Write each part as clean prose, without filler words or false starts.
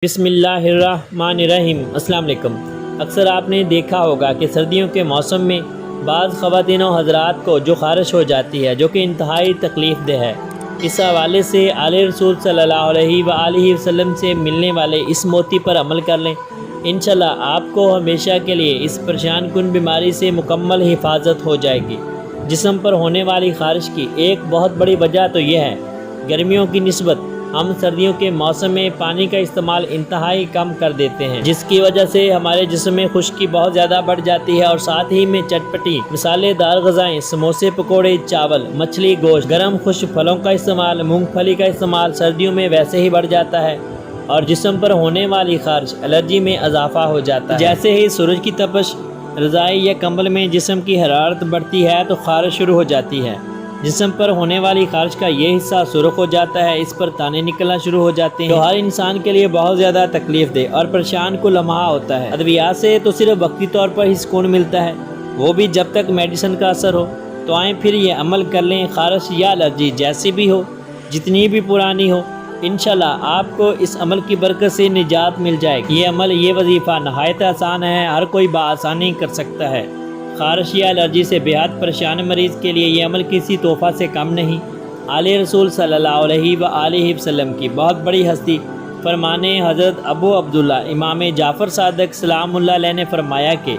بسم اللہ الرحمن الرحیم۔ السلام علیکم۔ اکثر آپ نے دیکھا ہوگا کہ سردیوں کے موسم میں بعض خواتین و حضرات کو جو خارش ہو جاتی ہے جو کہ انتہائی تکلیف دہ ہے۔ اس حوالے سے آل رسول صلی اللہ علیہ وآلہ وسلم سے ملنے والے اس موتی پر عمل کر لیں، انشاءاللہ آپ کو ہمیشہ کے لیے اس پریشان کن بیماری سے مکمل حفاظت ہو جائے گی۔ جسم پر ہونے والی خارش کی ایک بہت بڑی وجہ تو یہ ہے، گرمیوں کی نسبت ہم سردیوں کے موسم میں پانی کا استعمال انتہائی کم کر دیتے ہیں، جس کی وجہ سے ہمارے جسم میں خشکی بہت زیادہ بڑھ جاتی ہے اور ساتھ ہی میں چٹپٹی مسالے دار غذائیں، سموسے، پکوڑے، چاول، مچھلی، گوشت، گرم خشک پھلوں کا استعمال، مونگ پھلی کا استعمال سردیوں میں ویسے ہی بڑھ جاتا ہے اور جسم پر ہونے والی خارش الرجی میں اضافہ ہو جاتا ہے۔ جیسے ہی سورج کی تپش، رضائی یا کمبل میں جسم کی حرارت بڑھتی ہے تو خارش شروع ہو جاتی ہے۔ جسم پر ہونے والی خارش کا یہ حصہ سرخ ہو جاتا ہے، اس پر دانے نکلنا شروع ہو جاتے ہیں، جو ہر انسان کے لیے بہت زیادہ تکلیف دہ اور پریشان کن لمحہ ہوتا ہے۔ ادویات سے تو صرف وقتی طور پر ہی سکون ملتا ہے، وہ بھی جب تک میڈیسن کا اثر ہو۔ تو آئیں پھر یہ عمل کر لیں، خارش یا الرجی جیسی بھی ہو، جتنی بھی پرانی ہو، انشاءاللہ آپ کو اس عمل کی برکت سے نجات مل جائے گی۔ یہ عمل، یہ وظیفہ نہایت آسان ہے، ہر کوئی بآسانی کر سکتا ہے۔ خارش یا الرجی سے بے حد پریشان مریض کے لیے یہ عمل کسی تحفہ سے کم نہیں۔ آل رسول صلی اللہ علیہ وآلہ وسلم کی بہت بڑی ہستی فرمانے حضرت ابو عبداللہ امام جعفر صادق سلام اللہ علیہ نے فرمایا کہ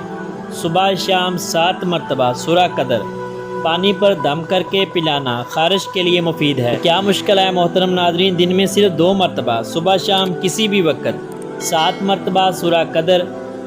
صبح شام 7 مرتبہ سورہ قدر پانی پر دم کر کے پلانا خارش کے لیے مفید ہے۔ کیا مشکل ہے محترم ناظرین، دن میں صرف 2 مرتبہ صبح شام کسی بھی وقت 7 مرتبہ سورہ قدر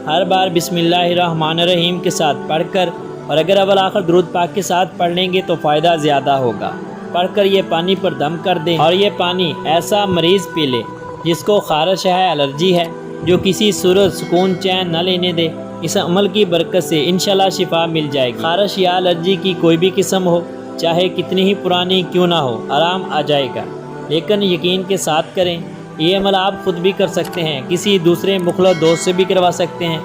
ہر بار بسم اللہ الرحمن الرحیم کے ساتھ پڑھ کر، اور اگر اول آخر درود پاک کے ساتھ پڑھ لیں گے تو فائدہ زیادہ ہوگا۔ پڑھ کر یہ پانی پر دم کر دیں اور یہ پانی ایسا مریض پی لے جس کو خارش ہے، الرجی ہے، جو کسی صورت سکون چین نہ لینے دے۔ اس عمل کی برکت سے انشاءاللہ شفا مل جائے گی۔ خارش یا الرجی کی کوئی بھی قسم ہو، چاہے کتنی ہی پرانی کیوں نہ ہو، آرام آ جائے گا، لیکن یقین کے ساتھ کریں۔ یہ عمل آپ خود بھی کر سکتے ہیں، کسی دوسرے مخلص دوست سے بھی کروا سکتے ہیں،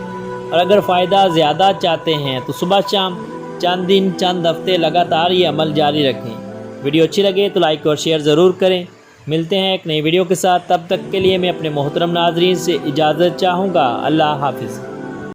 اور اگر فائدہ زیادہ چاہتے ہیں تو صبح شام چند دن چند ہفتے لگاتار یہ عمل جاری رکھیں۔ ویڈیو اچھی لگے تو لائک اور شیئر ضرور کریں۔ ملتے ہیں ایک نئی ویڈیو کے ساتھ، تب تک کے لیے میں اپنے محترم ناظرین سے اجازت چاہوں گا۔ اللہ حافظ۔